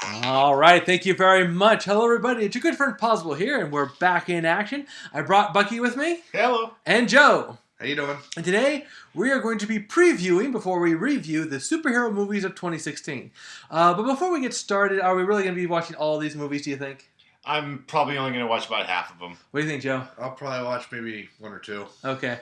All right, thank you very much. Hello, everybody. It's your good friend Pozzible here, and we're back in action. I brought Bucky with me. Hello. And Joe. How you doing? And today, we are going to be previewing, before we review, the superhero movies of 2016. But before we get started, are we really going to be watching all these movies, do you think? I'm probably only going to watch about half of them. What do you think, Joe? I'll probably watch maybe one or two. Okay.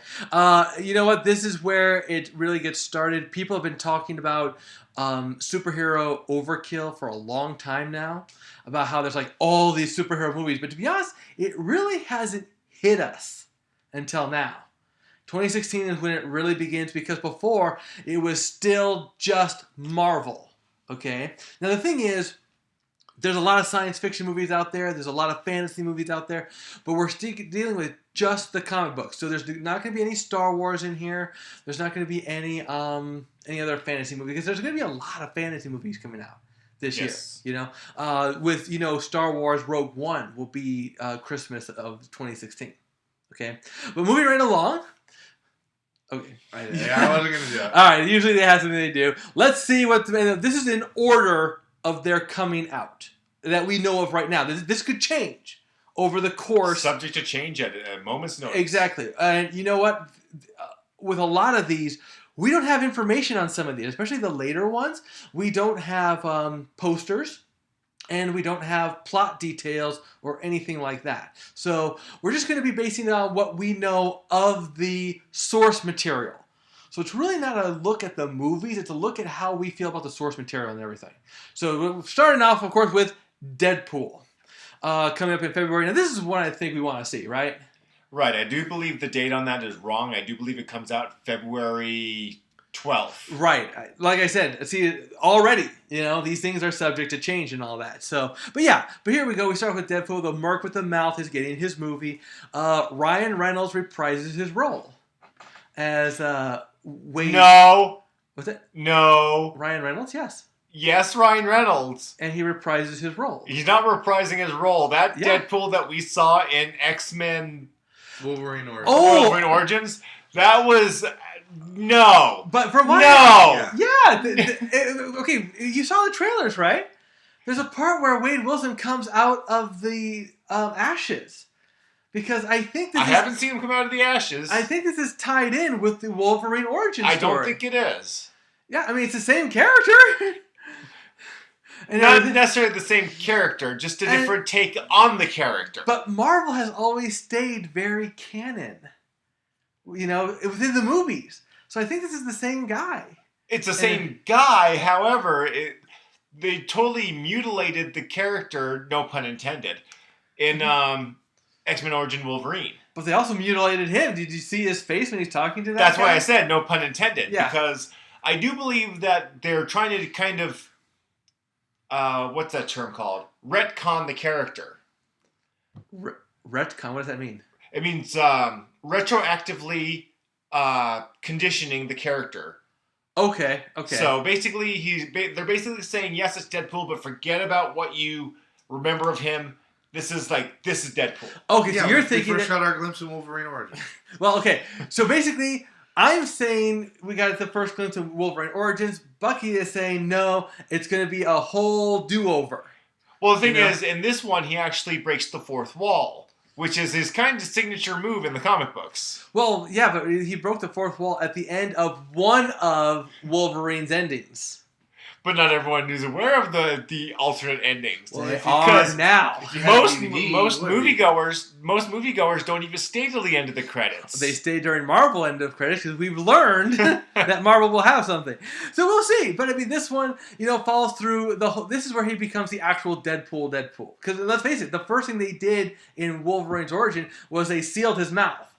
You know what? This is where it really gets started. People have been talking about superhero overkill for a long time now, about how there's like all these superhero movies. But to be honest, it really hasn't hit us until now. 2016 is when it really begins, because before it was still just Marvel. Okay? Now the thing is, there's a lot of science fiction movies out there. There's a lot of fantasy movies out there. But we're still dealing with just the comic books. So there's not going to be any Star Wars in here. There's not going to be any other fantasy movie. Because there's going to be a lot of fantasy movies coming out this year. You know, with Star Wars Rogue One will be Christmas of 2016. Okay, but moving right along. Okay. Yeah, I wasn't going to do it. All right. Usually they have something they do. Let's see what this is in order of their coming out that we know of right now. This could change over the course. Subject to change at a moment's notice. Exactly. And you know what? With a lot of these, we don't have information on some of these, especially the later ones. We don't have posters, and we don't have plot details or anything like that. So we're just going to be basing it on what we know of the source material. So it's really not a look at the movies. It's a look at how we feel about the source material and everything. So we're starting off, of course, with Deadpool. Coming up in February. Now, this is one I think we want to see, right? Right. I do believe the date on that is wrong. I do believe it comes out February 12th. Right. Like I said, see, already, these things are subject to change and all that. So, but here we go. We start with Deadpool. The Merc with the Mouth is getting his movie. Ryan Reynolds reprises his role as Wade. No. What's it? No. Ryan Reynolds? Yes. Yes, Ryan Reynolds. And he reprises his role. He's not reprising his role. That Deadpool that we saw in X-Men Wolverine Origins. Wolverine Origins, that was... No. But from what... No. Okay, you saw the trailers, right? There's a part where Wade Wilson comes out of the ashes. Because I think I haven't seen him come out of the ashes. I think this is tied in with the Wolverine origin story. I don't think it is. Yeah, I mean, it's the same character. And not necessarily the same character, just a different take on the character. But Marvel has always stayed very canon, within the movies. So I think this is the same guy. It's the same guy, however, they totally mutilated the character, no pun intended, in X-Men Origin Wolverine. But they also mutilated him. Did you see his face when he's talking to that That's guy? why I said no pun intended. Yeah. Because I do believe that they're trying to kind of... what's that term called? Retcon the character. Retcon? What does that mean? It means retroactively conditioning the character. Okay. So basically, they're basically saying, yes, it's Deadpool, but forget about what you remember of him. This is Deadpool. Okay, so you're thinking... We first got our glimpse of Wolverine Origins. Well, okay. So basically... I'm saying we got the first glimpse of Wolverine Origins. Bucky is saying, no, it's going to be a whole do-over. Well, the thing is, in this one, he actually breaks the fourth wall, which is his kind of signature move in the comic books. Well, yeah, but he broke the fourth wall at the end of one of Wolverine's endings. But not everyone is aware of the alternate endings. Well, they are now. Most moviegoers don't even stay till the end of the credits. They stay during Marvel end of credits because we've learned that Marvel will have something. So we'll see. But I mean, this one, falls through the whole. This is where he becomes the actual Deadpool. Because let's face it, the first thing they did in Wolverine's origin was they sealed his mouth.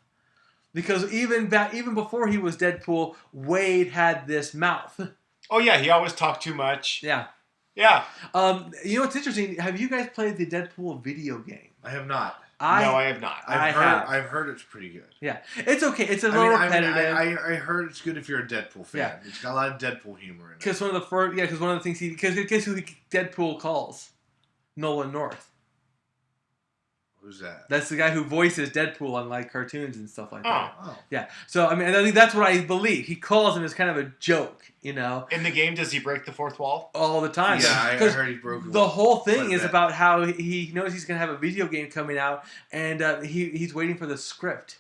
Because even before he was Deadpool, Wade had this mouth. Oh, yeah, he always talked too much. Yeah. Yeah. What's interesting? Have you guys played the Deadpool video game? I have not. No, I have not. I've heard it's pretty good. Yeah. It's okay. It's a little repetitive. I heard it's good if you're a Deadpool fan. Yeah. It's got a lot of Deadpool humor in it. Because one of the things guess who Deadpool calls? Nolan North. Who's that? That's the guy who voices Deadpool on like cartoons and stuff like that. Oh. Yeah. So I mean, I think that's what I believe. He calls him as kind of a joke, you know. In the game, does he break the fourth wall? All the time. Yeah, I heard he broke the whole thing is bit. about how he knows he's going to have a video game coming out, and he's waiting for the script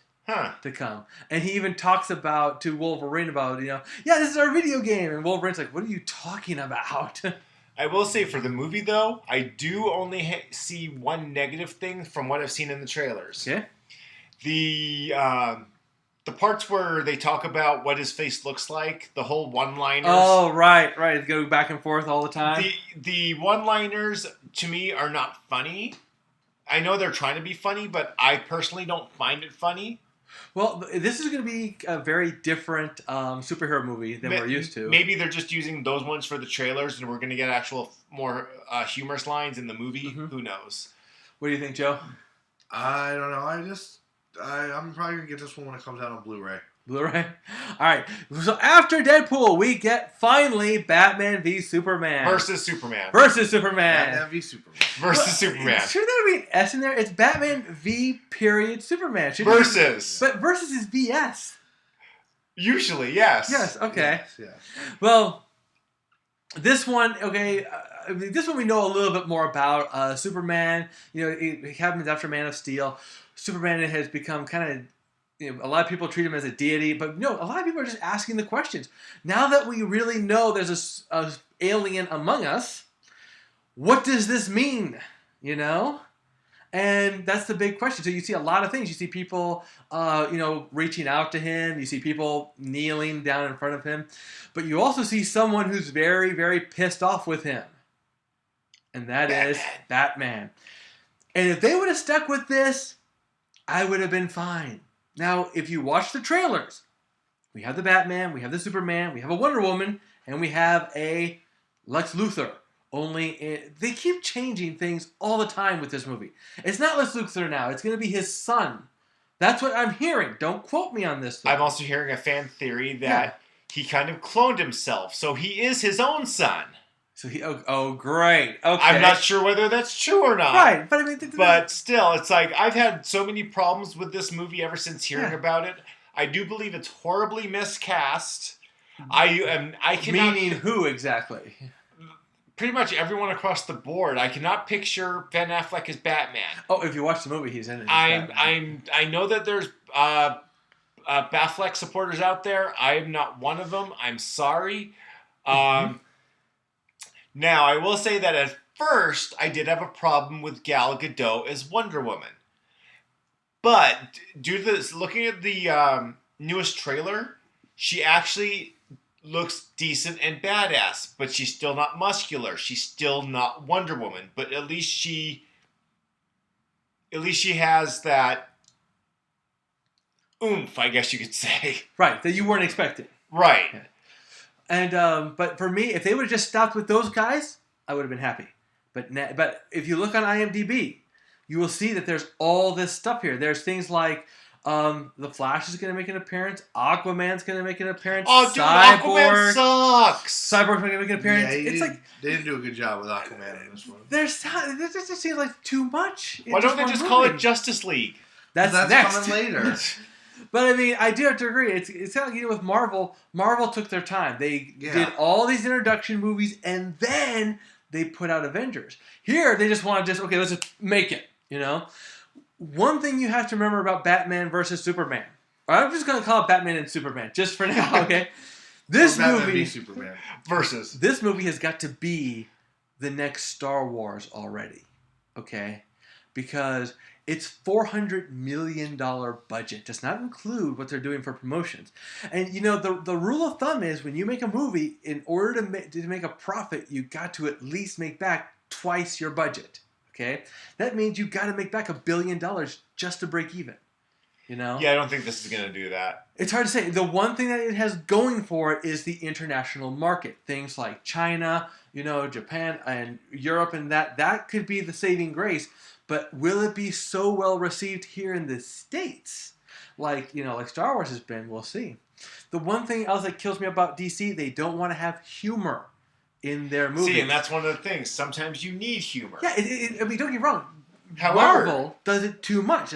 to come. And he even talks about to Wolverine about, yeah, this is our video game. And Wolverine's like, what are you talking about? I will say for the movie, though, I do only see one negative thing from what I've seen in the trailers. Okay. The parts where they talk about what his face looks like, the whole one-liners. Oh, right. Go back and forth all the time. The one-liners, to me, are not funny. I know they're trying to be funny, but I personally don't find it funny. Well, this is going to be a very different superhero movie than we're used to. Maybe they're just using those ones for the trailers, and we're going to get actual more humorous lines in the movie. Mm-hmm. Who knows? What do you think, Joe? I don't know. I'm probably going to get this one when it comes out on Blu-ray. Blu-ray? All right. So after Deadpool, we get finally Batman v Superman. Versus Superman. Batman v Superman. Versus Superman. Should there be an S in there? It's Batman v period Superman. Versus. But versus is VS. Usually, yes. Yes, okay. Yes. Well, this one, okay, this one we know a little bit more about. Superman, it happens after Man of Steel. Superman has become kind of, a lot of people treat him as a deity, but a lot of people are just asking the questions. Now that we really know there's a alien among us, what does this mean? And that's the big question. So you see a lot of things. You see people, reaching out to him. You see people kneeling down in front of him. But you also see someone who's very, very pissed off with him. And that is Batman. And if they would have stuck with this, I would have been fine. Now, if you watch the trailers, we have the Batman, we have the Superman, we have a Wonder Woman, and we have a Lex Luthor. Only they keep changing things all the time with this movie. It's not Lex Luthor now. It's going to be his son. That's what I'm hearing. Don't quote me on this, though. I'm also hearing a fan theory that he kind of cloned himself, so he is his own son. So great. Okay. I'm not sure whether that's true or not. Right, but I mean, but still, it's like I've had so many problems with this movie ever since hearing about it. I do believe it's horribly miscast. I cannot. Meaning who exactly? Pretty much everyone across the board. I cannot picture Ben Affleck as Batman. Oh, if you watch the movie, he's in it. I know that there's Batfleck supporters out there. I am not one of them. I'm sorry. Now, I will say that at first, I did have a problem with Gal Gadot as Wonder Woman. But due to this, looking at the newest trailer, she actually looks decent and badass. But she's still not muscular. She's still not Wonder Woman. But at least she has that oomph, I guess you could say. Right, that you weren't expecting. Right. Yeah. And but for me, if they would have just stopped with those guys, I would have been happy. But if you look on IMDb, you will see that there's all this stuff here. There's things like the Flash is going to make an appearance. Aquaman's going to make an appearance. Oh, dude, Aquaman sucks. Cyborg's going to make an appearance. Yeah, they didn't do a good job with Aquaman in this one. This just seems like too much. Why don't they just call it Justice League? That's next. Coming later. But I mean, I do have to agree. It's kind of like with Marvel. Marvel took their time. They did all these introduction movies, and then they put out Avengers. Here, they just want to let's just make it. One thing you have to remember about Batman versus Superman. I'm just going to call it Batman and Superman, just for now. Okay. This movie, Superman versus this movie has got to be the next Star Wars already. Okay, because it's $400 million budget. Does not include what they're doing for promotions. And the rule of thumb is when you make a movie, in order to make a profit, you got to at least make back twice your budget. Okay, that means you got to make back $1 billion just to break even. Yeah, I don't think this is going to do that. It's hard to say. The one thing that it has going for it is the international market. Things like China, Japan and Europe, and that could be the saving grace. But will it be so well received here in the States, like Star Wars has been? We'll see. The one thing else that kills me about DC, they don't want to have humor in their movies. See, and that's one of the things. Sometimes you need humor. Yeah, I mean, don't get me wrong. However, Marvel does it too much.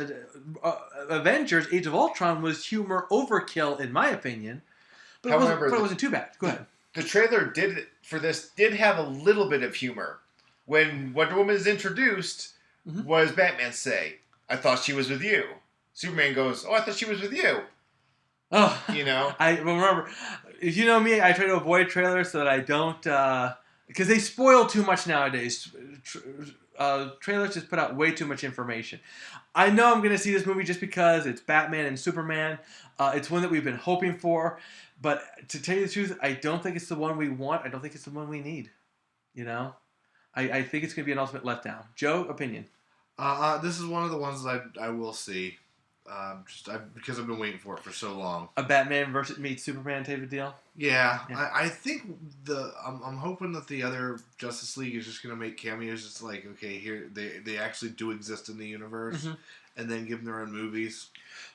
Avengers: Age of Ultron was humor overkill, in my opinion, but However, it wasn't too bad. Go ahead. the trailer did have a little bit of humor. When Wonder Woman is introduced, what does Batman say? I thought she was with you. Superman goes, oh, I thought she was with you. Oh, You know? I remember. If you know me, I try to avoid trailers so that I don't, because they spoil too much nowadays. Trailers just put out way too much information. I know I'm going to see this movie just because it's Batman and Superman. It's one that we've been hoping for, but to tell you the truth, I don't think it's the one we want. I don't think it's the one we need. You know, I think it's going to be an ultimate letdown. Joe, opinion? This is one of the ones that I will see. Because I've been waiting for it for so long. A Batman versus meets Superman type of deal. Yeah. I think I'm hoping that the other Justice League is just gonna make cameos. Just like, okay, here they actually do exist in the universe, and then give them their own movies.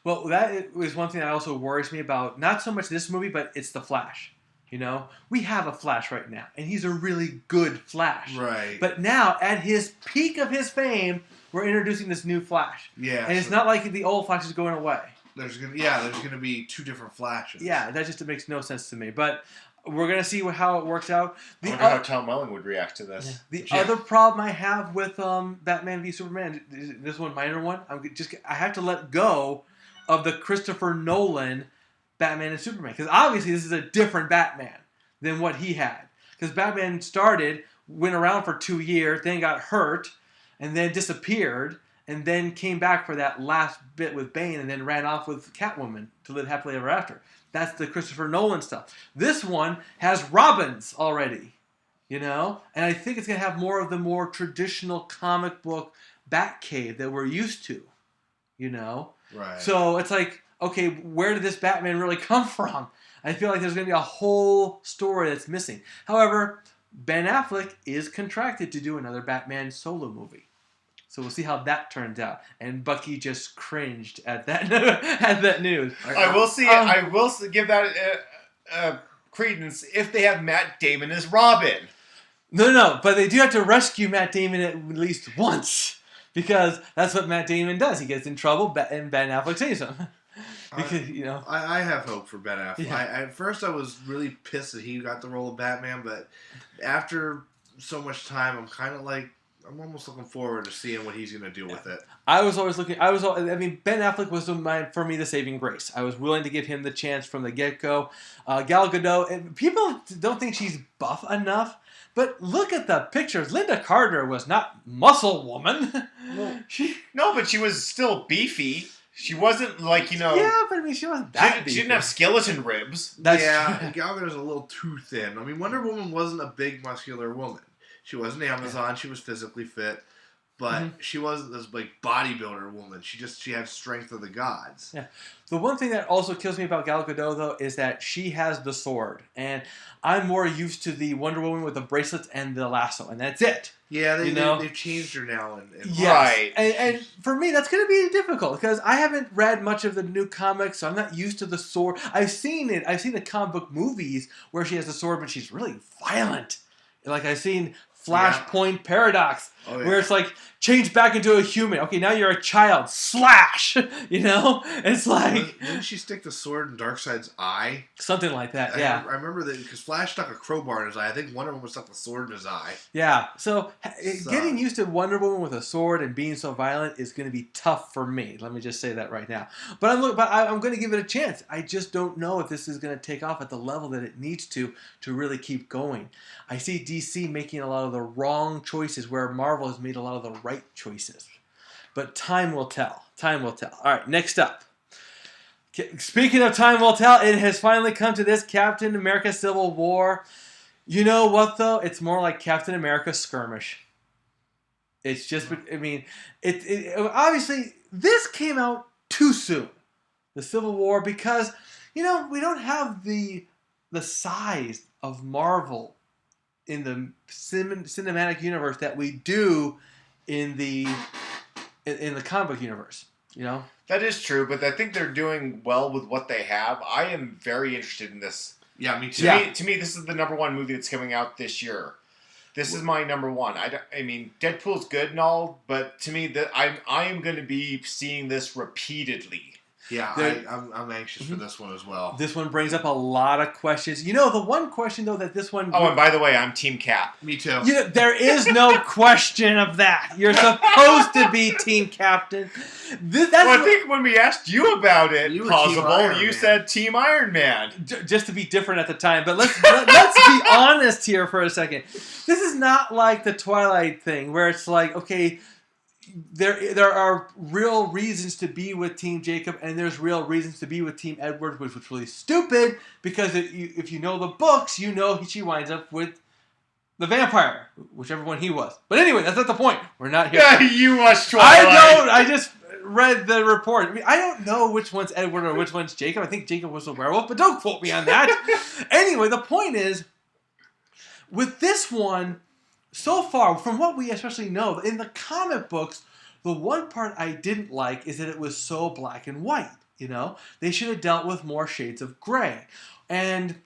Well, that is one thing that also worries me about not so much this movie, but it's the Flash. You know, we have a Flash right now, and he's a really good Flash. Right. But now, at his peak of his fame, we're introducing this new Flash. Yeah. And it's not like the old Flash is going away. There's gonna be two different Flashes. Yeah, that just makes no sense to me. But we're gonna see how it works out. I wonder how Tom Welling would react to this. The other problem I have with Batman v Superman, this one minor one, I have to let go of the Christopher Nolan Batman and Superman, because obviously this is a different Batman than what he had. Because Batman went around for 2 years, then got hurt, and then disappeared, and then came back for that last bit with Bane, and then ran off with Catwoman to live happily ever after. That's the Christopher Nolan stuff. This one has Robins already, you know? And I think it's going to have more of the more traditional comic book Batcave that we're used to, you know? Right. So it's like, okay, where did this Batman really come from? I feel like there's going to be a whole story that's missing. However, Ben Affleck is contracted to do another Batman solo movie. So we'll see how that turns out. And Bucky just cringed at that at that news. I will give that credence if they have Matt Damon as Robin. No, but they do have to rescue Matt Damon at least once. Because that's what Matt Damon does. He gets in trouble and Ben Affleck saves him. Because, you know. I have hope for Ben Affleck. Yeah. At first I was really pissed that he got the role of Batman, but after so much time, I'm almost looking forward to seeing what he's going to do with it. Ben Affleck was for me the saving grace. I was willing to give him the chance from the get-go. Gal Gadot, people don't think she's buff enough, but look at the pictures. Linda Carter was not muscle woman. Well, but she was still beefy. She wasn't like, you know... Yeah, but I mean, she wasn't that beefy. She didn't have skeleton ribs. That's Gal Gadot's a little too thin. I mean, Wonder Woman wasn't a big, muscular woman. She was an Amazon. She was physically fit, but she wasn't this like bodybuilder woman. She had strength of the gods. Yeah. The one thing that also kills me about Gal Gadot though is that she has the sword, and I'm more used to the Wonder Woman with the bracelets and the lasso, and that's it. Yeah, they've changed her now. Yes. Right. And for me, that's going to be difficult because I haven't read much of the new comics, so I'm not used to the sword. I've seen it. I've seen the comic book movies where she has the sword, but she's really violent. Like I've seen Flashpoint Paradox, where it's like change back into a human. Okay, now you're a child. Slash. You know, it's like didn't she stick the sword in Darkseid's eye? Something like that. Yeah, I remember that because Flash stuck a crowbar in his eye. I think Wonder Woman stuck the sword in his eye. Yeah, so getting used to Wonder Woman with a sword and being so violent is going to be tough for me. Let me just say that right now. But I'm going to give it a chance. I just don't know if this is going to take off at the level that it needs to really keep going. I see DC making a lot of the wrong choices where Marvel has made a lot of the right choices. But time will tell. Time will tell. All right, next up. Speaking of time will tell, it has finally come to this Captain America Civil War. You know what, though? It's more like Captain America Skirmish. It's just, I mean, it obviously, this came out too soon. The Civil War, because, you know, we don't have the size of Marvel in the cinematic universe that we do in the comic book universe, you know? That is true, but I think they're doing well with what they have. I am very interested in this. Yeah, me too. To me, this is the #1 movie that's coming out this year. This is my number one. I mean, Deadpool's good and all, but to me, I am going to be seeing this repeatedly. Yeah, I'm anxious for this one as well. This one brings up a lot of questions. You know, the one question, though, that this one... Oh, and by the way, I'm Team Cap. Me too. You know, there is no question of that. You're supposed to be Team Captain. I think when we asked you about it, Pozzible, you said Team Iron Man. Just to be different at the time. But let's be honest here for a second. This is not like the Twilight thing, where it's like, okay... There are real reasons to be with Team Jacob, and there's real reasons to be with Team Edward, which was really stupid, because if you know the books, you know she winds up with the vampire, whichever one he was. But anyway, that's not the point. We're not here. Yeah, you watched Twilight. I don't. I just read the report. I mean, I don't know which one's Edward or which one's Jacob. I think Jacob was a werewolf, but don't quote me on that. Anyway, the point is, with this one... So far, from what we especially know, in the comic books, the one part I didn't like is that it was so black and white, you know? They should have dealt with more shades of gray. And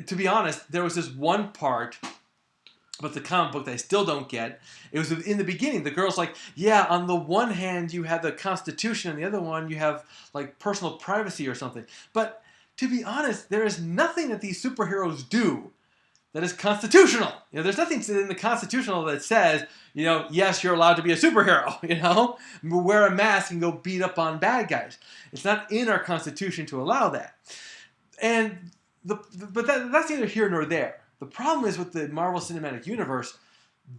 to be honest, there was this one part about the comic book that I still don't get. It was in the beginning. The girl's like, yeah, on the one hand you have the Constitution, and the other one you have like personal privacy or something. But to be honest, there is nothing that these superheroes do that is constitutional. You know, there's nothing in the constitutional that says, you know, yes, you're allowed to be a superhero, you know? Wear a mask and go beat up on bad guys. It's not in our Constitution to allow that. And that's neither here nor there. The problem is with the Marvel Cinematic Universe,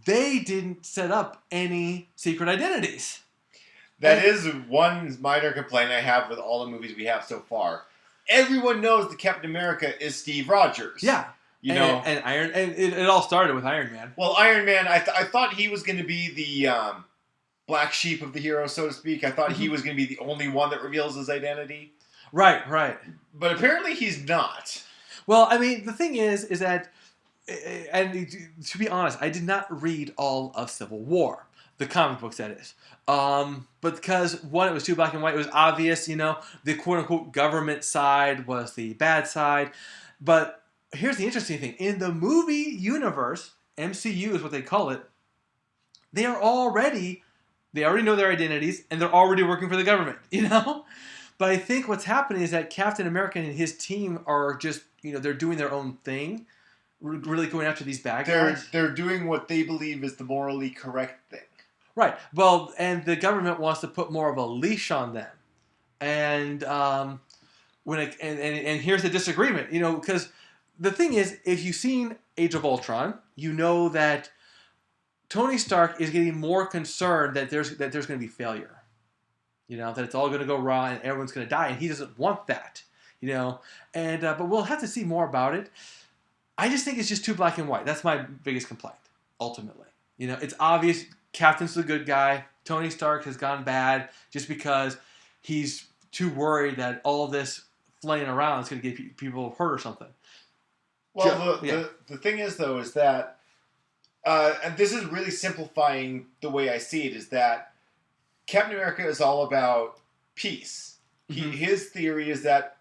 they didn't set up any secret identities. That is one minor complaint I have with all the movies we have so far. Everyone knows that Captain America is Steve Rogers. Yeah. You know, and it all started with Iron Man. Well, Iron Man, I thought he was going to be the black sheep of the hero, so to speak. I thought he was going to be the only one that reveals his identity. Right. But apparently he's not. Well, I mean, the thing is that, and to be honest, I did not read all of Civil War, the comic books, that is. But because, one, it was too black and white, it was obvious, you know, the quote-unquote government side was the bad side. But here's the interesting thing. In the movie universe, MCU is what they call it, they already know their identities, and they're already working for the government, you know? But I think what's happening is that Captain America and his team are just, you know, they're doing their own thing, really going after these bad guys. They're doing what they believe is the morally correct thing. Right. Well, and the government wants to put more of a leash on them. And and here's the disagreement, you know, because the thing is, if you've seen Age of Ultron, you know that Tony Stark is getting more concerned that there's going to be failure. You know, that it's all going to go wrong and everyone's going to die, and he doesn't want that. You know, and but we'll have to see more about it. I just think it's just too black and white. That's my biggest complaint, ultimately. You know, it's obvious Captain's the good guy. Tony Stark has gone bad just because he's too worried that all this flaying around is going to get people hurt or something. Well, the thing is, though, is that, and this is really simplifying the way I see it, is that Captain America is all about peace. Mm-hmm. His theory is that,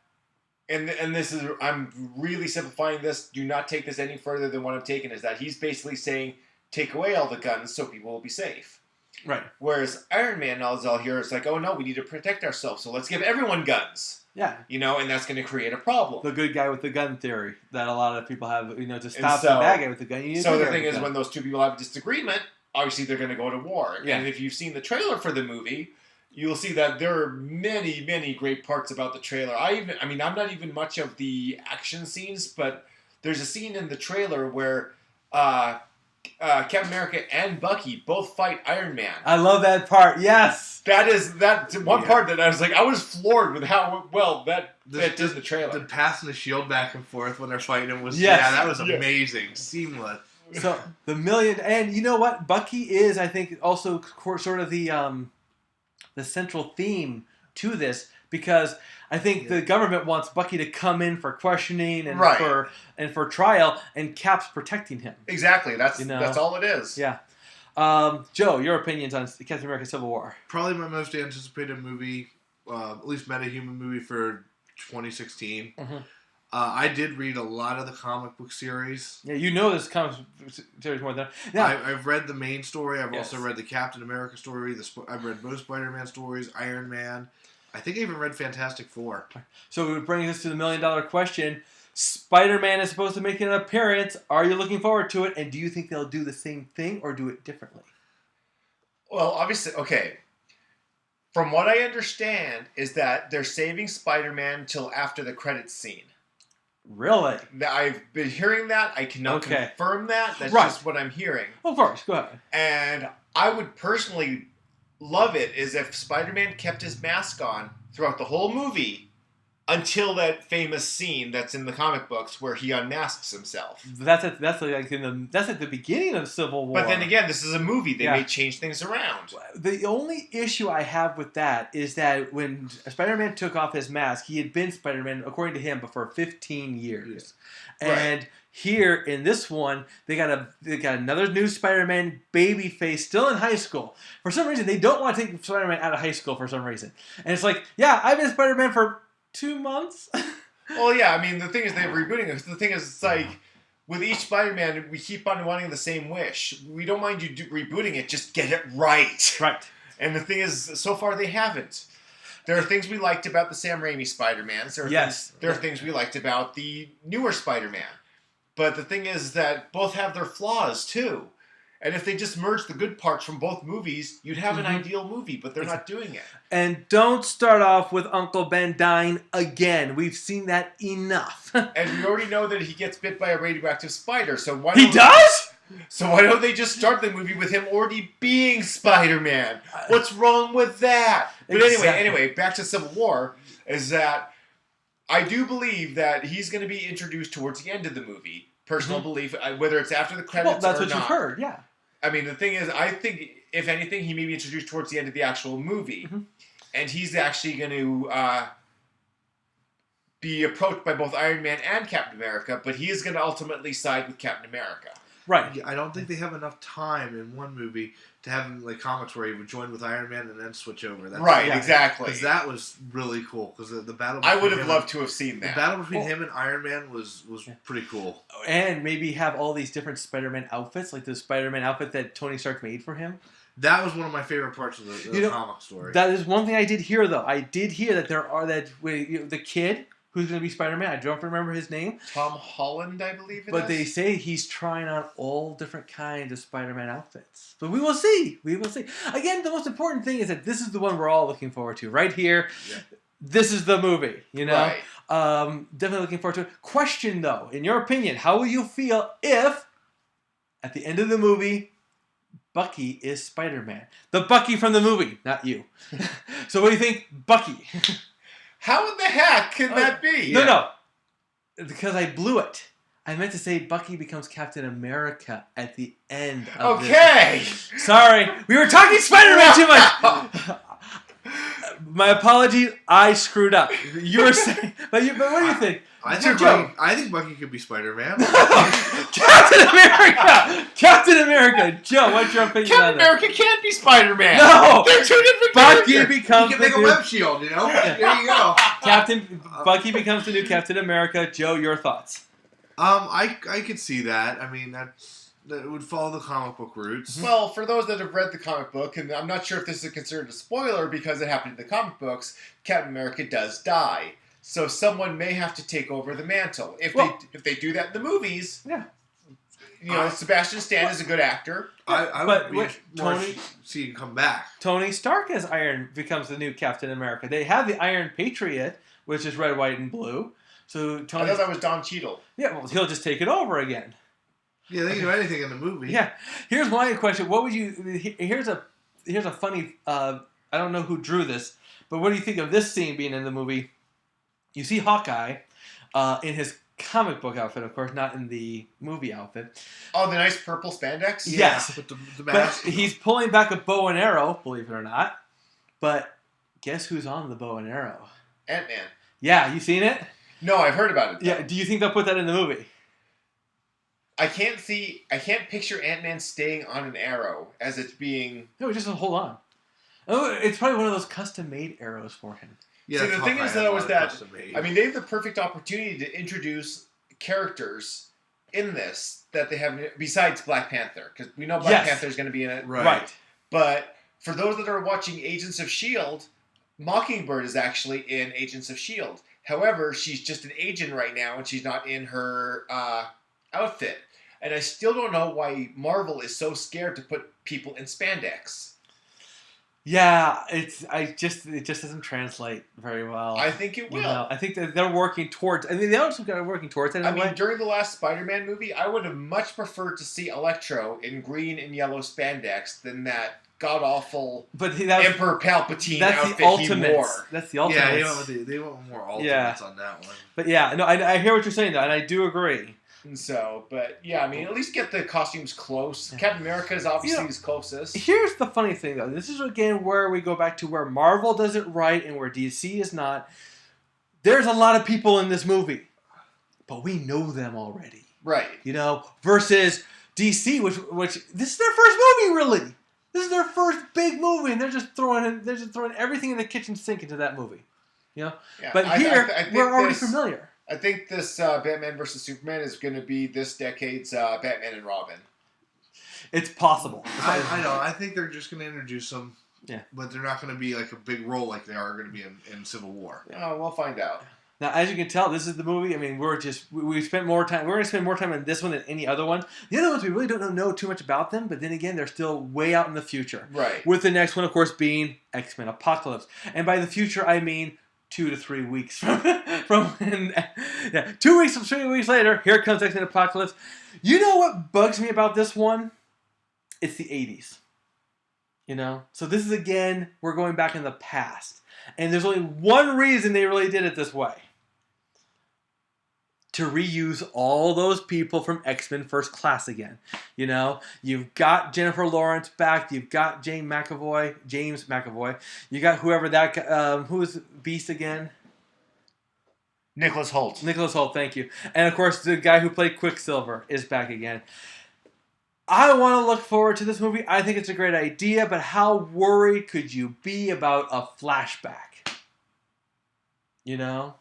and this is, I'm really simplifying this, do not take this any further than what I'm taking, is that he's basically saying, take away all the guns so people will be safe. Right. Whereas Iron Man is all here, it's like, oh no, we need to protect ourselves, so let's give everyone guns. Yeah. You know, and that's going to create a problem. The good guy with the gun theory that a lot of people have, you know, to stop the bad guy with the gun. So the thing is, when those two people have a disagreement, obviously they're going to go to war. Yeah. And if you've seen the trailer for the movie, you'll see that there are many, many great parts about the trailer. I'm not even much of the action scenes, but there's a scene in the trailer where Captain America and Bucky both fight Iron Man. I love that part. Yes. That one part that I was floored with how well that did the trailer. The passing the shield back and forth when they're fighting was that was amazing. Seamless. So and you know what? Bucky is, I think, also sort of the central theme to this, because I think the government wants Bucky to come in for questioning and for trial, and Cap's protecting him. Exactly. That's all it is. Yeah. Joe, your opinions on Captain America: Civil War? Probably my most anticipated movie, at least meta-human movie for 2016. Mm-hmm. I did read a lot of the comic book series. Yeah, you know this comic series more than now. I've read the main story. I've Yes. also read the Captain America story. I've read most Spider-Man stories. Iron Man. I think I even read Fantastic Four. So it brings us to the $1 million question. Spider-Man is supposed to make an appearance. Are you looking forward to it? And do you think they'll do the same thing or do it differently? Well, obviously, okay. From what I understand is that they're saving Spider-Man till after the credits scene. Really? I've been hearing that. I cannot confirm that. That's just what I'm hearing. Of course, go ahead. And I would personally love it is if Spider-Man kept his mask on throughout the whole movie until that famous scene that's in the comic books where he unmasks himself. That's at the beginning of Civil War. But then again, this is a movie. They may change things around. The only issue I have with that is that when Spider-Man took off his mask, he had been Spider-Man, according to him, but for 15 years. Yeah. And here in this one, they got another new Spider-Man baby face still in high school. For some reason, they don't want to take Spider-Man out of high school for some reason. And it's like, yeah, I've been Spider-Man for 2 months. Well, yeah, I mean, the thing is they're rebooting it. The thing is, it's like, with each Spider-Man, we keep on wanting the same wish. We don't mind you rebooting it, just get it right. Right. And the thing is, so far they haven't. There are things we liked about the Sam Raimi Spider-Mans. There are things we liked about the newer Spider-Man. But the thing is that both have their flaws, too. And if they just merged the good parts from both movies, you'd have an ideal movie, but they're not doing it. And don't start off with Uncle Ben dying again. We've seen that enough. And we already know that he gets bit by a radioactive spider, so why He does? So why don't they just start the movie with him already being Spider-Man? What's wrong with that? But anyway, back to Civil War, is that I do believe that he's going to be introduced towards the end of the movie. Personal belief, whether it's after the credits or not. Well, that's what you've heard, yeah. I mean, the thing is, I think, if anything, he may be introduced towards the end of the actual movie. Mm-hmm. And he's actually going to be approached by both Iron Man and Captain America, but he is going to ultimately side with Captain America. Right. Yeah, I don't think they have enough time in one movie to have him like comics where he would join with Iron Man and then switch over. Exactly. Because that was really cool. Because the battle. I would have loved to have seen that. The battle between him and Iron Man was pretty cool. And maybe have all these different Spider-Man outfits, like the Spider-Man outfit that Tony Stark made for him. That was one of my favorite parts of the comic story. That is one thing I did hear, though. I did hear that the kid who's going to be Spider-Man, I don't remember his name. Tom Holland, I believe it is. But they say he's trying on all different kinds of Spider-Man outfits. But we will see. We will see. Again, the most important thing is that this is the one we're all looking forward to. Right here, This is the movie, you know? Right. Definitely looking forward to it. Question, though, in your opinion, how will you feel if, at the end of the movie, Bucky is Spider-Man? The Bucky from the movie, not you. So what do you think, Bucky? How in the heck can that be? No. Because I blew it. I meant to say Bucky becomes Captain America at the end of this. Sorry. We were talking Spider-Man too much. My apologies. I screwed up. You were saying... But what do you think? I think Bucky could be Spider-Man. Captain America! Captain America! Joe, what's your opinion on that? Captain America can't be Spider-Man! No! They're two different Bucky characters! becomes he can make a web shield, you know? Yeah. There you go. Bucky becomes the new Captain America. Joe, your thoughts? I could see that. I mean, that would follow the comic book roots. Well, for those that have read the comic book, and I'm not sure if this is considered a spoiler because it happened in the comic books, Captain America does die. So someone may have to take over the mantle. If they do that in the movies, you know, Sebastian Stan is a good actor. I would see him come back. Tony Stark as becomes the new Captain America. They have the Iron Patriot, which is red, white, and blue. So I thought that was Don Cheadle. Yeah, well, he'll just take it over again. Yeah, they can do anything in the movie. Yeah. Here's my question. What would you... Here's a funny... I don't know who drew this, but what do you think of this scene being in the movie? You see Hawkeye in his comic book outfit, of course, not in the movie outfit. Oh, the nice purple spandex? Yes. With the mask. But he's pulling back a bow and arrow, believe it or not. But guess who's on the bow and arrow? Ant-Man. Yeah, you seen it? No, I've heard about it. Though. Yeah, do you think they'll put that in the movie? I can't picture Ant-Man staying on an arrow as it's being... No, just hold on. Oh, it's probably one of those custom-made arrows for him. Yeah, See, the thing Hawkeye is, had a though, lot is of that, custom made. I mean, they have the perfect opportunity to introduce characters in this that they haven't, besides Black Panther, because we know Black Panther is going to be in it. Right. But for those that are watching Agents of S.H.I.E.L.D., Mockingbird is actually in Agents of S.H.I.E.L.D. However, she's just an agent right now, and she's not in her outfit. And I still don't know why Marvel is so scared to put people in spandex. Yeah, it just doesn't translate very well. I think it will. You know, I think that they're working towards. I mean, they also are working towards it. In I a way. mean, during the last Spider-Man movie, I would have much preferred to see Electro in green and yellow spandex than that god-awful Emperor Palpatine outfit he wore. That's the ultimate. Yeah, they want more ultimates on that one. But yeah, no, I hear what you're saying though, and I do agree. And so, but yeah, I mean, at least get the costumes close. Yeah. Captain America is obviously his closest. Here's the funny thing though. This is again where we go back to where Marvel does it right and where DC is not. There's a lot of people in this movie, but we know them already. Right. You know, versus DC, which this is their first movie, really. This is their first big movie, and they're just throwing everything in the kitchen sink into that movie. You know, yeah, but here we're already familiar. I think this Batman vs Superman is going to be this decade's Batman and Robin. It's possible. I know. I think they're just going to introduce them. Yeah. But they're not going to be like a big role like they are going to be in Civil War. Oh, we'll find out. Now, as you can tell, this is the movie. I mean, we spent more time. We're going to spend more time on this one than any other one. The other ones, we really don't know too much about them. But then again, they're still way out in the future. Right. With the next one, of course, being X-Men Apocalypse. And by the future, I mean 2 to 3 weeks from 2 weeks from 3 weeks later, here comes X-Men Apocalypse. You know what bugs me about this one? It's the 80s. You know? So this is, again, we're going back in the past. And there's only one reason they really did it this way. To reuse all those people from X-Men First Class again. You know, you've got Jennifer Lawrence back. You've got James McAvoy. You got whoever that who was Beast again? Nicholas Hoult, thank you. And of course, the guy who played Quicksilver is back again. I want to look forward to this movie. I think it's a great idea, but how worried could you be about a flashback? You know?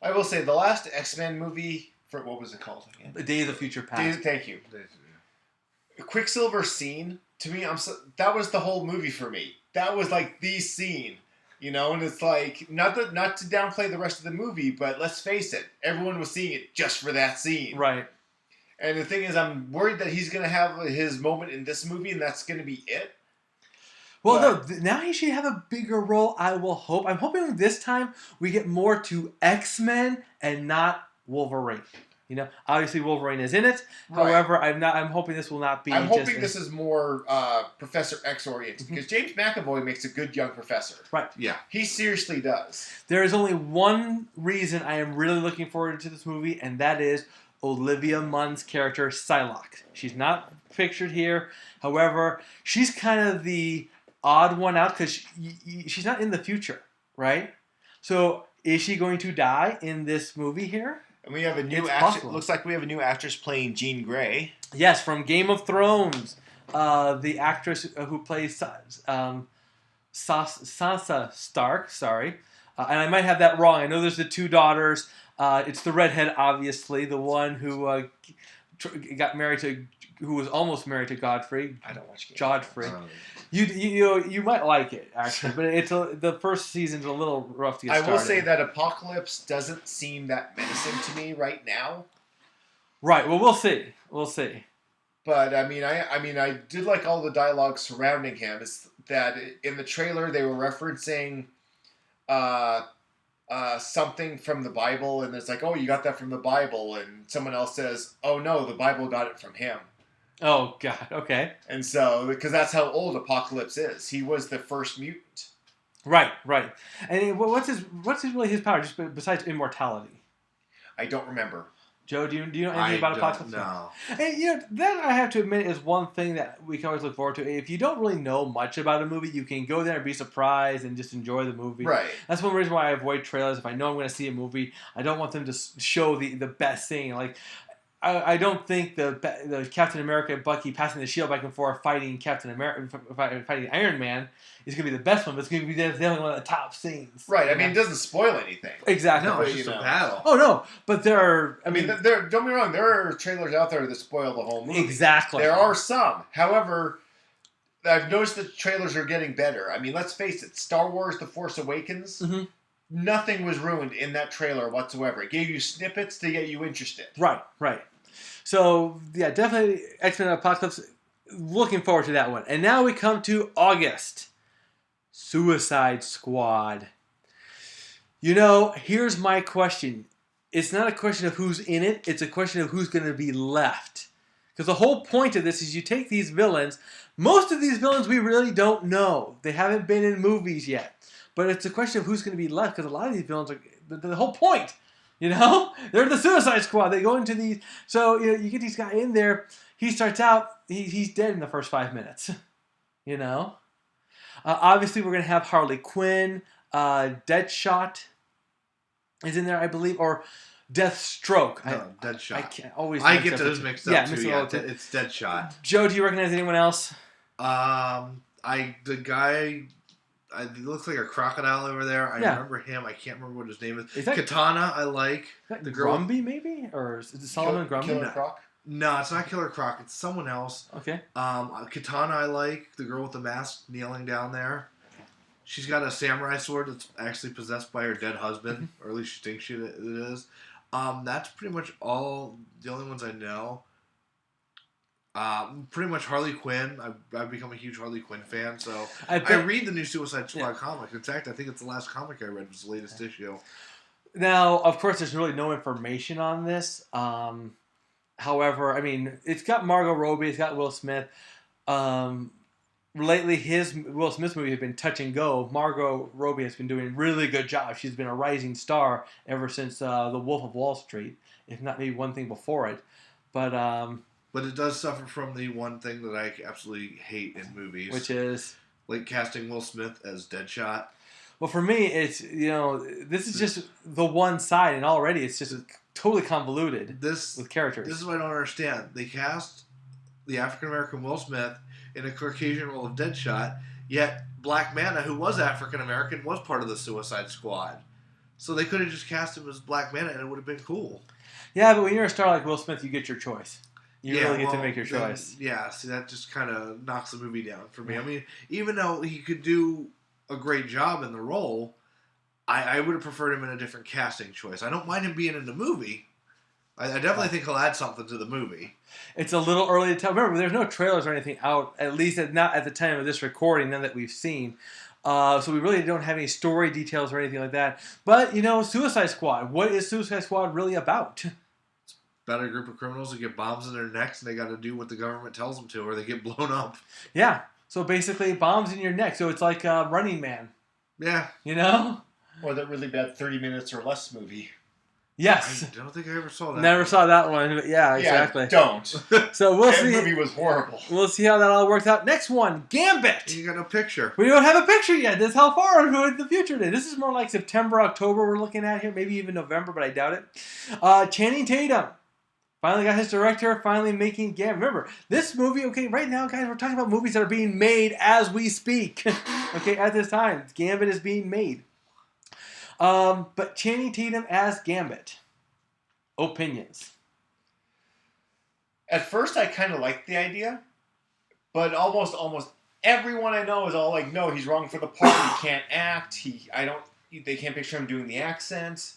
I will say the last X-Men movie, what was it called again? Days of Future Past. Thank you. Quicksilver scene, to me, that was the whole movie for me. That was like the scene, you know, and it's like, not to downplay the rest of the movie, but let's face it, everyone was seeing it just for that scene. Right. And the thing is, I'm worried that he's going to have his moment in this movie, and that's going to be it. Well, no, now he should have a bigger role, I will hope. I'm hoping this time we get more to X-Men and not Wolverine. You know, obviously Wolverine is in it. Right. However, I'm hoping this will not be. I'm hoping this is more Professor X oriented, because James McAvoy makes a good young professor. Right. Yeah. He seriously does. There is only one reason I am really looking forward to this movie, and that is Olivia Munn's character, Psylocke. She's not pictured here. However, she's kind of the odd one out because she's not in the future, right? So is she going to die in this movie here? And we have a new actress. Looks like we have a new actress playing Jean Grey. Yes, from Game of Thrones. The actress who plays Sansa Stark. Sorry, and I might have that wrong. I know there's the two daughters. It's the redhead, obviously, the one who got married to, who was almost married to Godfrey. I don't watch Game Godfrey. You might like it actually, but the first season's a little rough to get started. I will say that Apocalypse doesn't seem that menacing to me right now. Right. Well, we'll see. We'll see. But I mean, I did like all the dialogue surrounding him. Is that in the trailer they were referencing something from the Bible, and it's like, oh, you got that from the Bible, and someone else says, oh no, the Bible got it from him. Oh God, okay. And so, because that's how old Apocalypse is, he was the first mutant. Right. And what's his power, just besides immortality? I don't remember. Joe, do you know anything about Apocalypse? No. And that I have to admit is one thing that we can always look forward to. If you don't really know much about a movie, you can go there and be surprised and just enjoy the movie. Right. That's one reason why I avoid trailers. If I know I'm going to see a movie, I don't want them to show the best thing. Like, I don't think the Captain America and Bucky passing the shield back and forth fighting Captain America fighting Iron Man is going to be the best one, but it's going to be definitely one of the top scenes. Right. I mean, it doesn't spoil anything. Exactly. No, it's just a battle. Oh no, but there are. I mean, don't get me wrong. There are trailers out there that spoil the whole movie. Exactly. There are some. However, I've noticed that trailers are getting better. I mean, let's face it. Star Wars: The Force Awakens. Mm-hmm. Nothing was ruined in that trailer whatsoever. It gave you snippets to get you interested. Right. So yeah, definitely X-Men Apocalypse. Looking forward to that one. And now we come to August. Suicide Squad. Here's my question. It's not a question of who's in it. It's a question of who's going to be left. Because the whole point of this is you take these villains. Most of these villains we really don't know. They haven't been in movies yet. But it's a question of who's going to be left. Because a lot of these villains are the whole point. They're the Suicide Squad. They go into these. So you get these guys in there. He starts out. He's dead in the first 5 minutes. Obviously, we're going to have Harley Quinn. Deadshot is in there, I believe, or Deathstroke. No, Deadshot. I can't always. I get those mixed up too. Yeah, too. it's Deadshot. Joe, do you recognize anyone else? The guy. It looks like a crocodile over there. I remember him. I can't remember what his name is. That Katana? I like. The Grumby, maybe, or is it Solomon Grumby? Killer Croc? No, it's not Killer Croc. It's someone else. Okay. Katana, I like. The girl with the mask kneeling down there. She's got a samurai sword that's actually possessed by her dead husband, or at least she thinks it is. That's pretty much all the only ones I know. Pretty much Harley Quinn. I've become a huge Harley Quinn fan, so I read the new Suicide Squad comic. In fact, I think it's the last comic I read was the latest issue. Now, of course, there's really no information on this. However, I mean, it's got Margot Robbie, it's got Will Smith. Lately, his Will Smith movie has been touch and go. Margot Robbie has been doing a really good job. She's been a rising star ever since The Wolf of Wall Street, if not maybe one thing before it. But it does suffer from the one thing that I absolutely hate in movies. Which is? Like casting Will Smith as Deadshot. Well, for me, it's, this is just the one side, and already it's just totally convoluted with characters. This is what I don't understand. They cast the African-American Will Smith in a Caucasian role of Deadshot, yet Black Manta, who was African-American, was part of the Suicide Squad. So they could have just cast him as Black Manta, and it would have been cool. Yeah, but when you're a star like Will Smith, you get your choice. You really get to make your choice. See, that just kind of knocks the movie down for me. I mean, even though he could do a great job in the role, I would have preferred him in a different casting choice. I don't mind him being in the movie. I definitely think he'll add something to the movie. It's a little early to tell. Remember, there's no trailers or anything out, at least not at the time of this recording, none that we've seen. So we really don't have any story details or anything like that. But, Suicide Squad. What is Suicide Squad really about? About a group of criminals who get bombs in their necks and they got to do what the government tells them to or they get blown up. Yeah. So basically, bombs in your neck. So it's like Running Man. Yeah. Or that really bad 30 Minutes or Less movie. Yes. I don't think I ever saw that. Never saw that one. But yeah, exactly. Don't. So we'll see. That movie was horrible. We'll see how that all works out. Next one, Gambit. You got no picture. We don't have a picture yet. That's how far into the future it is. This is more like September, October we're looking at here. Maybe even November, but I doubt it. Channing Tatum. Finally got his director, finally making Gambit. Remember, this movie, okay, right now, guys, we're talking about movies that are being made as we speak. Okay, at this time. Gambit is being made. But Channing Tatum as Gambit. Opinions. At first, I kind of liked the idea, but almost everyone I know is all like, "No, he's wrong for the part. He can't act. They can't picture him doing the accent."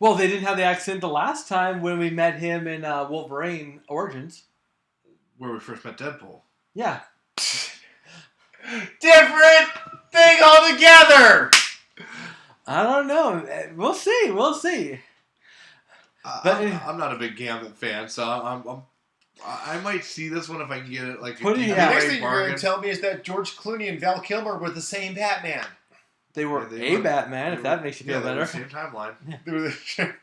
Well, they didn't have the accent the last time when we met him in Wolverine Origins, where we first met Deadpool. Yeah. Different thing altogether. I don't know. We'll see. I'm not a big Gambit fan, so I might see this one if I can get it. Like the next thing you're going to tell me is that George Clooney and Val Kilmer were the same Batman. They were Batman, if that makes you feel better. Same timeline. They were the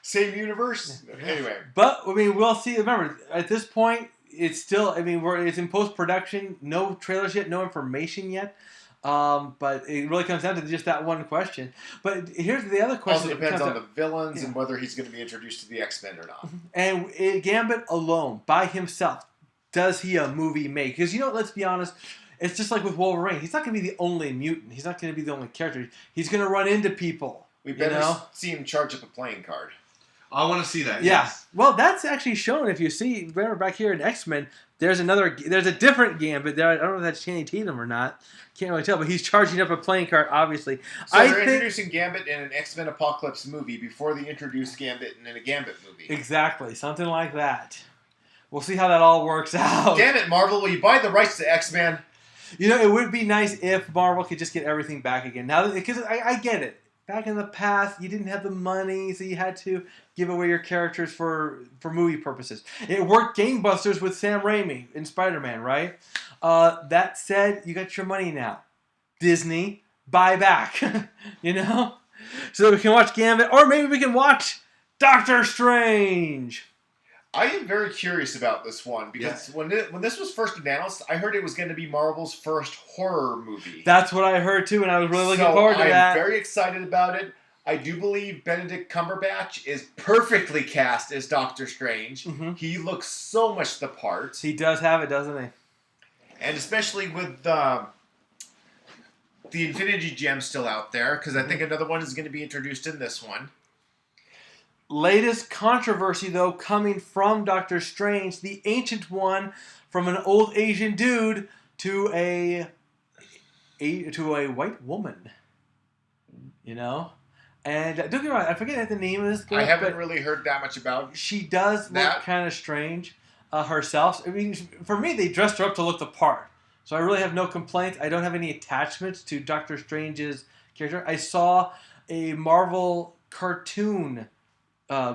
same universe. Anyway. But, I mean, we'll see. Remember, at this point, it's still, it's in post-production. No trailers yet, no information yet. But it really comes down to just that one question. But here's the other question. Also depends on the villains yeah. and whether he's going to be introduced to the X-Men or not. And Gambit alone, by himself, does he a movie make? Because, let's be honest, it's just like with Wolverine. He's not going to be the only mutant. He's not going to be the only character. He's going to run into people. We better see him charge up a playing card. I want to see that. Yeah. Yes. Well, that's actually shown. If you see, remember back here in X-Men, there's a different Gambit there. I don't know if that's Channing Tatum or not. Can't really tell, but he's charging up a playing card, obviously. So they're introducing Gambit in an X-Men Apocalypse movie before they introduce Gambit in a Gambit movie. Exactly. Something like that. We'll see how that all works out. Damn it, Marvel. Will you buy the rights to X-Men? It would be nice if Marvel could just get everything back again. Now, because I get it. Back in the past, you didn't have the money, so you had to give away your characters for movie purposes. It worked gangbusters with Sam Raimi in Spider-Man, right? That said, you got your money now. Disney, buy back. So that we can watch Gambit, or maybe we can watch Doctor Strange. I am very curious about this one because when this was first announced, I heard it was going to be Marvel's first horror movie. That's what I heard too, and I was really looking forward to that. I'm very excited about it. I do believe Benedict Cumberbatch is perfectly cast as Doctor Strange. Mm-hmm. He looks so much the part. He does have it, doesn't he? And especially with the Infinity Gem still out there, because I think another one is going to be introduced in this one. Latest controversy, though, coming from Doctor Strange, the Ancient One, from an old Asian dude to a white woman. And don't get me wrong, I forget the name of this girl. I haven't really heard that much about. She does look kind of strange herself. I mean, for me, they dressed her up to look the part, so I really have no complaints. I don't have any attachments to Doctor Strange's character. I saw a Marvel cartoon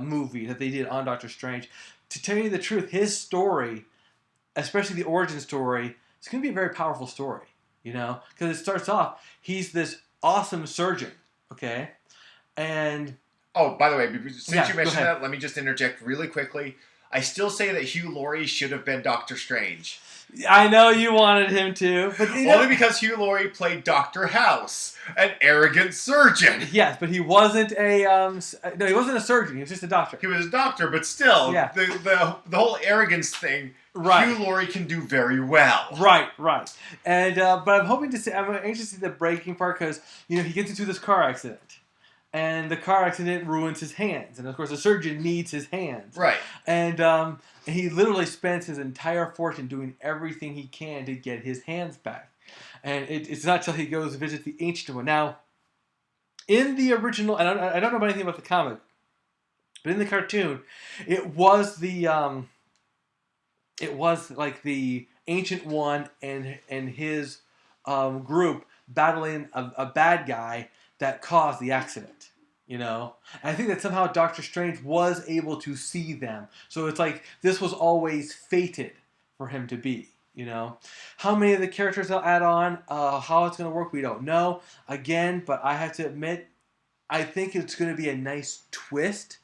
movie that they did on Doctor Strange. To tell you the truth, his story, especially the origin story, it's going to be a very powerful story, because it starts off, he's this awesome surgeon, okay? And... Oh, by the way, since you mentioned that, let me just interject really quickly. I still say that Hugh Laurie should have been Doctor Strange. I know you wanted him to, but only because Hugh Laurie played Dr. House, an arrogant surgeon. Yes, but he wasn't he wasn't a surgeon. He was just a doctor. He was a doctor, but still, the whole arrogance thing, right. Hugh Laurie can do very well. Right. And but I'm anxious to see the breaking part because he gets into this car accident. And the car accident ruins his hands. And, of course, the surgeon needs his hands. Right. And he literally spends his entire fortune doing everything he can to get his hands back. And it's not till he goes to visit the Ancient One. Now, in the original, and I don't know anything about the comic, but in the cartoon, it was like the Ancient One and his group battling a bad guy that caused the accident, And I think that somehow Doctor Strange was able to see them. So it's like this was always fated for him to be, How many of the characters they'll add on, how it's going to work, we don't know. Again, but I have to admit, I think it's going to be a nice twist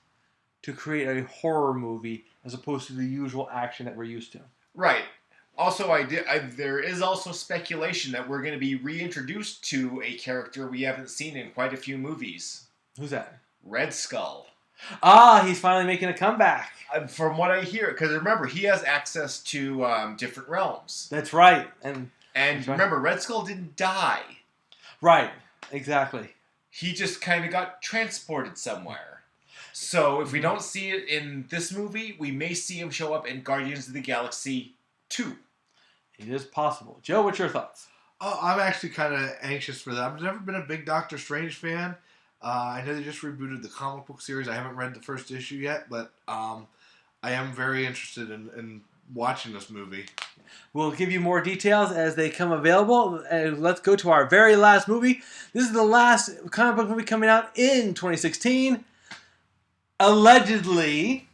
to create a horror movie as opposed to the usual action that we're used to. Right. Also, there is also speculation that we're going to be reintroduced to a character we haven't seen in quite a few movies. Who's that? Red Skull. Ah, he's finally making a comeback. From what I hear, because remember, he has access to different realms. That's right. And remember, Red Skull didn't die. Right, exactly. He just kind of got transported somewhere. So if we don't see it in this movie, we may see him show up in Guardians of the Galaxy 2. It is possible. Joe, what's your thoughts? Oh, I'm actually kind of anxious for that. I've never been a big Doctor Strange fan. I know they just rebooted the comic book series. I haven't read the first issue yet, but I am very interested in watching this movie. We'll give you more details as they come available. And let's go to our very last movie. This is the last comic book movie coming out in 2016. Allegedly,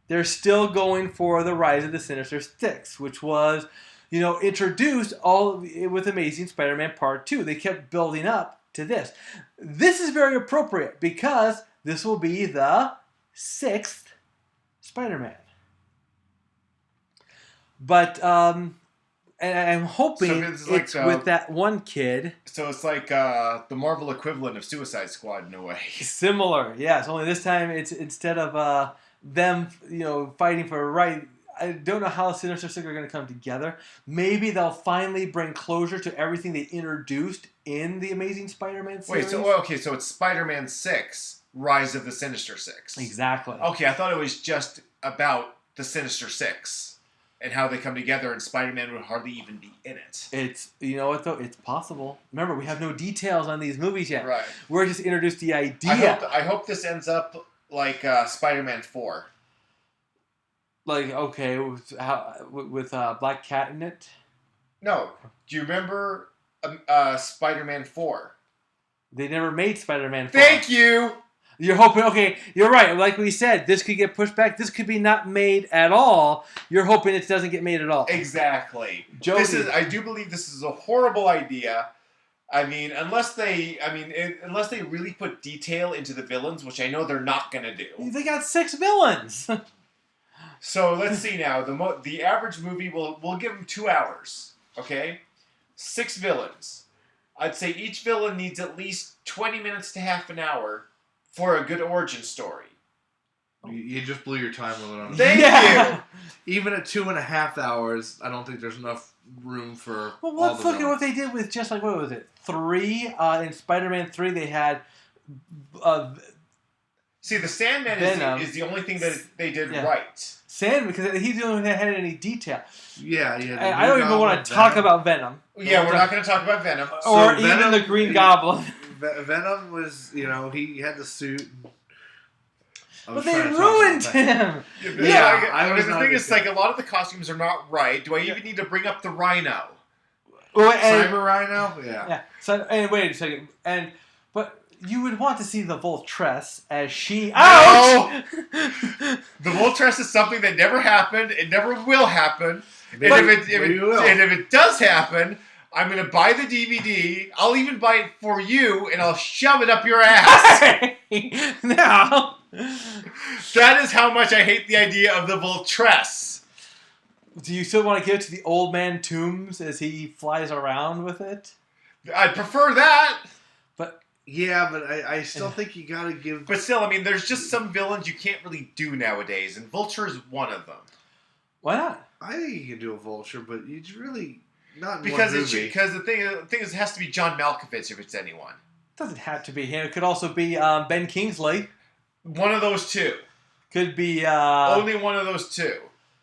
they're still going for the Rise of the Sinister Six, which was, introduced with Amazing Spider-Man Part 2. They kept building up to this. This is very appropriate because this will be the 6th Spider-Man. But And I'm hoping So this is like it's with that one kid. So it's like the Marvel equivalent of Suicide Squad in a way. Similar, yes. Only this time it's instead of them, fighting for a right. I don't know how Sinister Six are going to come together. Maybe they'll finally bring closure to everything they introduced in the Amazing Spider-Man series. Wait, so it's Spider-Man 6, Rise of the Sinister Six. Exactly. Okay, I thought it was just about the Sinister Six and how they come together, and Spider-Man would hardly even be in it. It's, you know what, though? It's possible. Remember, we have no details on these movies yet. Right. We're just introduced the idea. I hope this ends up like Spider-Man 4. Like, okay, with Black Cat in it? No. Do you remember Spider-Man 4? They never made Spider-Man 4. Thank you! You're hoping, okay, you're right. Like we said, this could get pushed back. This could be not made at all. You're hoping it doesn't get made at all. Exactly. Jody. I do believe this is a horrible idea. I mean, unless they really put detail into the villains, which I know they're not going to do. They got 6 villains. So let's see now. The average movie we'll give them 2 hours. Okay, 6 villains. I'd say each villain needs at least 20 minutes to half an hour for a good origin story. You just blew your time limit on it. Thank you. Even at 2.5 hours, I don't think there's enough room for. Well, let's look at what they did with just like, what was it? 3 in Spider-Man 3 they had. See, the Sandman is the only thing that they did right. Sandman, because he's the only one that had any detail. Yeah. I don't even want to talk about Venom. Yeah, we're not going to talk about Venom. Or even Venom, the Green Goblin. Venom was, he had the suit. But they ruined him. The thing is, like, a lot of the costumes are not right. Do I even need to bring up the Rhino? Cyber Rhino? Yeah. So, and wait a second. But you would want to see the Voltress as she... Ouch! The Voltress is something that never happened. It never will happen. And if it does happen, I'm going to buy the DVD. I'll even buy it for you, and I'll shove it up your ass. No. That is how much I hate the idea of the Voltress. Do you still want to give it to the old man Toombs as he flies around with it? I'd prefer that. But I still think you gotta give... But still, I mean, there's just some villains you can't really do nowadays, and Vulture is one of them. Why not? I think you can do a Vulture, but you really... Not in because one movie. Because the thing is, it has to be John Malkovich if it's anyone. It doesn't have to be him. It could also be Ben Kingsley. One of those two. Could be... only one of those two.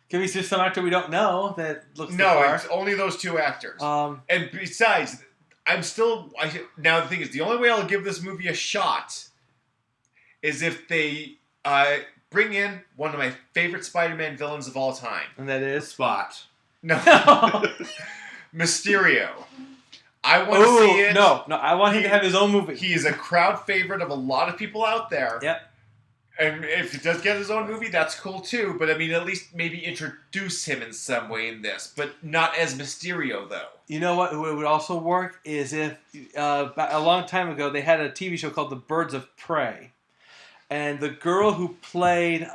Could be just some actor we don't know that looks it's only those 2 actors. And besides, now the thing is, the only way I'll give this movie a shot is if they bring in one of my favorite Spider-Man villains of all time. And that is? Spot. No. Mysterio. I want to see it. No, I want him to have his own movie. He is a crowd favorite of a lot of people out there. Yep. And if he does get his own movie, that's cool too. But I mean, at least maybe introduce him in some way in this. But not as Mysterio, though. You know what would also work is if a long time ago they had a TV show called The Birds of Prey. And the girl who played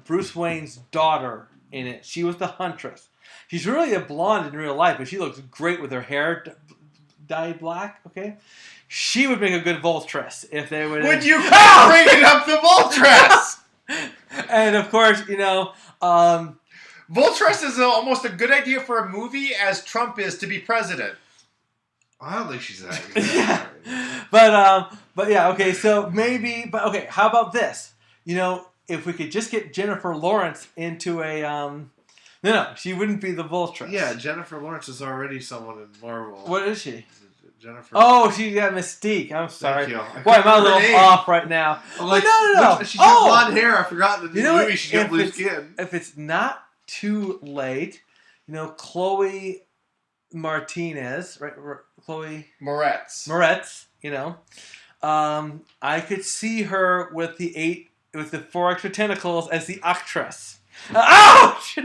Bruce Wayne's daughter in it, she was the Huntress. She's really a blonde in real life, but she looks great with her hair dyed black, okay? She would make a good Voltress if they would... Would you keep bringing up the Voltress? And of course, Voltress is almost a good idea for a movie as Trump is to be president. I don't think she's that. Yeah. But yeah, okay, so maybe... But okay, how about this? If we could just get Jennifer Lawrence into a... No, she wouldn't be the Voltress. Yeah, Jennifer Lawrence is already someone in Marvel. What is she? Jennifer. Oh, she got Mystique. I'm sorry. Thank you. Boy, I'm a little off right now. Like, no. She's got blonde hair. I forgot the movie. She's got blue if skin. If it's not too late, Chloe Martinez, right? Chloe Moretz. I could see her with the 4 extra tentacles as the actress. Ouch!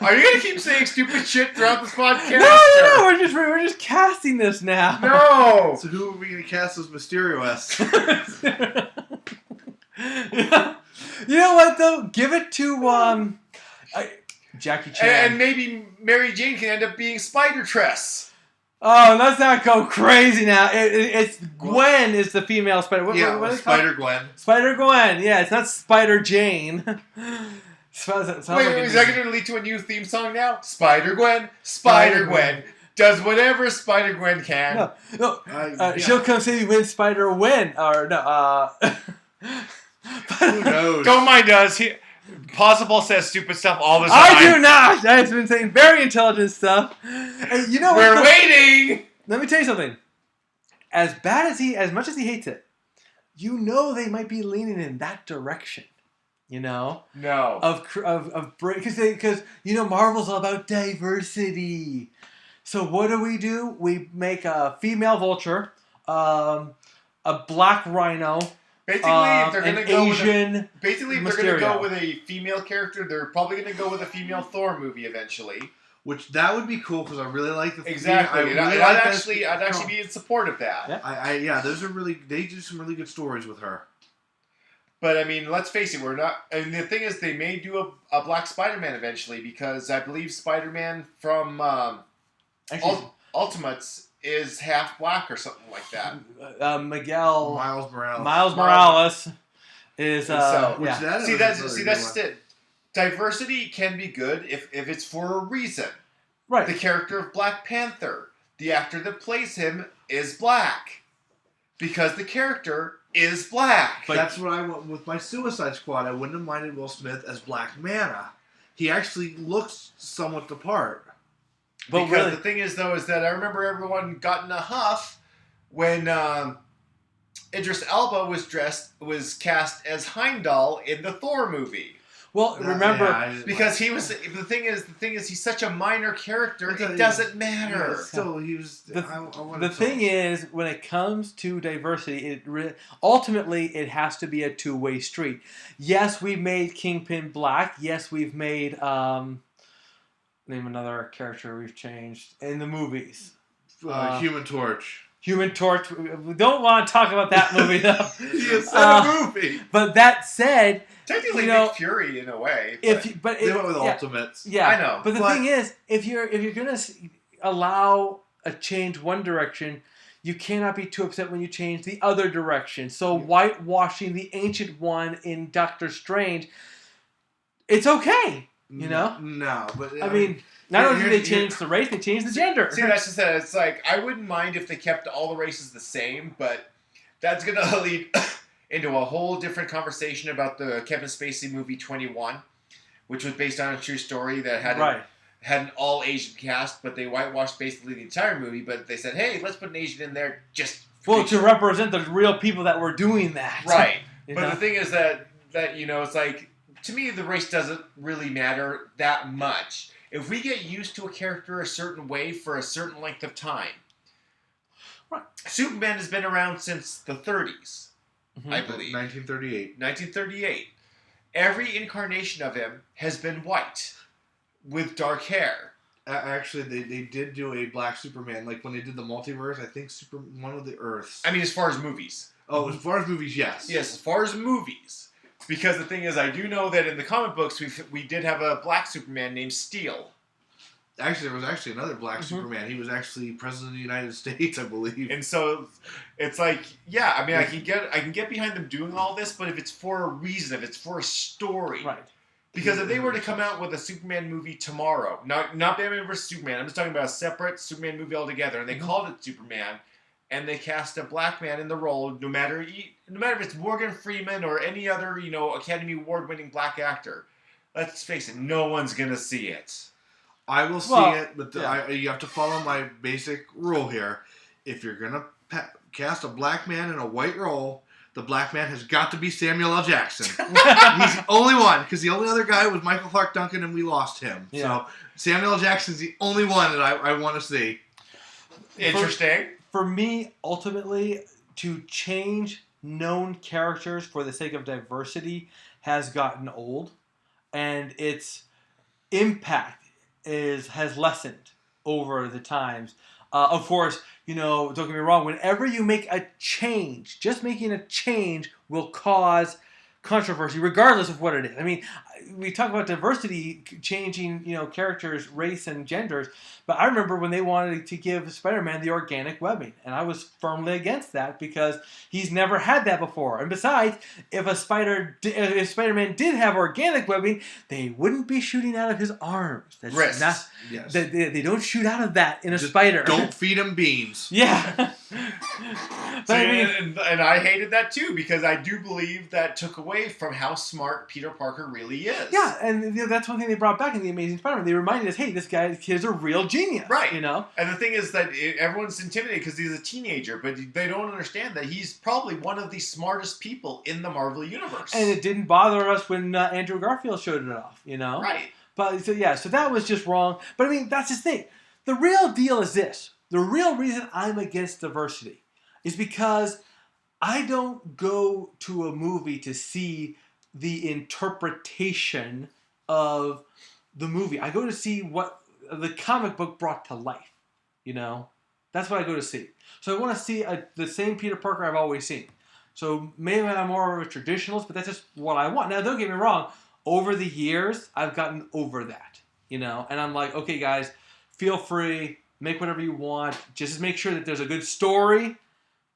Are you gonna keep saying stupid shit throughout this podcast? No, we're just casting this now. No. So who are we gonna cast as Mysterio as? You know what though? Give it to Jackie Chan. And maybe Mary Jane can end up being Spider-Tress. Oh, let's not go crazy now. It's Gwen is the female Spider. What is it called? Spider-Gwen. Spider-Gwen. Yeah, it's not Spider-Jane. Wait, is that going to lead to a new theme song now? Spider-Gwen, Spider-Gwen. Does whatever Spider-Gwen can. No. She'll come see you when Spider-Win. Or no, Who knows? Don't mind us. Pozzible says stupid stuff all the time. I do not. I've been saying very intelligent stuff. And you know what? We're waiting. Let me tell you something. As much as he hates it, you know they might be leaning in that direction. You know? No. Because you know Marvel's all about diversity. So what do? We make a female Vulture, a black Rhino. Basically, if they're going to go Asian if they're going to go with a female character, they're probably going to go with a female Thor movie eventually. Which that would be cool because I really like the exactly. I'd actually be in support of that. Yeah. They do some really good stories with her. But I mean, let's face it, we're not. And the thing is, they may do a Black Spider-Man eventually because I believe Spider-Man from Ultimates is half black or something like that. Miles Morales is that's it. Diversity can be good if it's for a reason. Right. The character of Black Panther, the actor that plays him is black because the character is black. But that's what I want with my Suicide Squad. I wouldn't have minded Will Smith as Black Manta. He actually looks somewhat the part. But because the thing is, though, is that I remember everyone got in a huff when Idris Elba was cast as Heimdall in the Thor movie. Well, remember because he was the thing is he's such a minor character. It doesn't matter. Yeah, still, he was. The thing is, when it comes to diversity, ultimately it has to be a two-way street. Yes, we've made Kingpin black. Yes, we've made name another character we've changed in the movies. Human Torch. Human Torch. We don't want to talk about that movie though. It's not a movie. But that said, technically Nick Fury in a way. They went with Ultimates. Yeah, I know. But the thing is, if you're gonna allow a change one direction, you cannot be too upset when you change the other direction. So whitewashing the Ancient One in Doctor Strange, it's okay. You know? No, but I mean, not only did they change the race, they changed the gender. See, that's just it. It's like I wouldn't mind if they kept all the races the same, but that's gonna lead into a whole different conversation about the Kevin Spacey movie 21, which was based on a true story that had an all Asian cast, but they whitewashed basically the entire movie. But they said, "Hey, let's put an Asian in there just to represent the real people that were doing that." Right. But the thing is that it's like. To me, the race doesn't really matter that much. If we get used to a character a certain way for a certain length of time. Right. Superman has been around since the 30s, I believe. 1938. Every incarnation of him has been white with dark hair. Actually, they did do a black Superman. Like when they did the multiverse, I think one of the Earths. I mean, as far as movies. Oh, as far as movies, yes. Yes, as far as movies. Because the thing is, I do know that in the comic books, we did have a black Superman named Steel. Actually, there was another black Superman. He was actually president of the United States, I believe. And so it's like, yeah, I mean, I can get behind them doing all this, but if it's for a reason, if it's for a story, right? Because if they were to come out with a Superman movie tomorrow, not Batman vs Superman, I'm just talking about a separate Superman movie altogether, and they called it Superman. And they cast a black man in the role, no matter if it's Morgan Freeman or any other, Academy Award-winning black actor. Let's face it, no one's gonna see it. I will see it, but you have to follow my basic rule here. If you're gonna cast a black man in a white role, the black man has got to be Samuel L. Jackson. He's the only one, because the only other guy was Michael Clark Duncan, and we lost him. Yeah. So Samuel L. Jackson's the only one that I want to see. Interesting. For me, ultimately, to change known characters for the sake of diversity has gotten old, and its impact has lessened over the times. Of course, don't get me wrong. Whenever you make a change, just making a change will cause controversy, regardless of what it is. I mean, we talk about diversity changing, characters, race, and genders, but I remember when they wanted to give Spider-Man the organic webbing, and I was firmly against that because he's never had that before. And besides, if Spider-Man did have organic webbing, they wouldn't be shooting out of his arms. That's Wrists. not, Yes. they don't shoot out of that in a Just spider. Don't feed him beans. Yeah. So, I mean, and I hated that too because I do believe that took away from how smart Peter Parker really is. yeah, and that's one thing they brought back in the Amazing Spider-Man. They reminded us, hey, this kid's a real genius, Right. You know. And the thing is that everyone's intimidated because he's a teenager, but they don't understand that he's probably one of the smartest people in the Marvel universe. And it didn't bother us when Andrew Garfield showed it off, Right. But so that was just wrong. But I mean, that's the thing. The real deal is this: the real reason I'm against diversity is because I don't go to a movie to see the interpretation of the movie. I go to see what the comic book brought to life. That's what I go to see. So I want to see the same Peter Parker I've always seen. So maybe I'm more of a traditionalist, but that's just what I want. Now, don't get me wrong. Over the years, I've gotten over that, and I'm like, okay, guys, feel free, make whatever you want. Just make sure that there's a good story,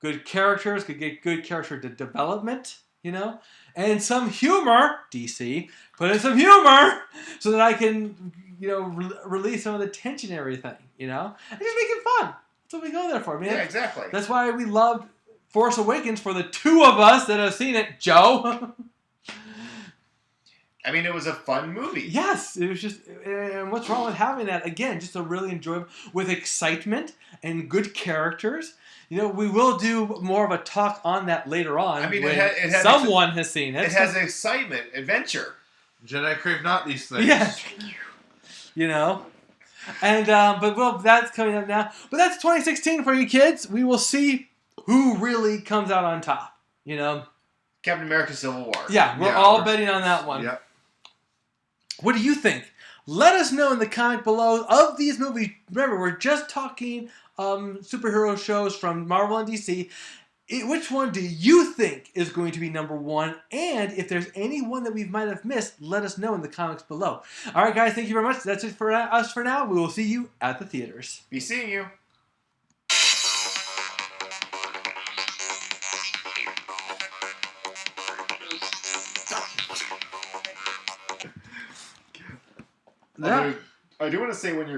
good characters, could get good character development, and some humor. DC, put in some humor so that I can, release some of the tension and everything, and just make it fun. That's what we go there for, man. Yeah, exactly. That's why we loved Force Awakens for the two of us that have seen it, Joe. I mean, it was a fun movie. Yes, it was just, and what's wrong with having that? Again, just a really enjoyable, with excitement and good characters. We will do more of a talk on that later on. I mean, when it has someone has seen it. It has excitement, adventure. Jedi crave not these things. Yeah. And, that's coming up now. But that's 2016 for you kids. We will see who really comes out on top, Captain America Civil War. Yeah, we're all betting on that one. Yep. What do you think? Let us know in the comment below of these movies. Remember, we're just talking superhero shows from Marvel and DC. Which one do you think is going to be number one? And if there's any one that we might have missed, let us know in the comments below. All right, guys, thank you very much. That's it for us for now. We will see you at the theaters. Be seeing you. I do want to say when you're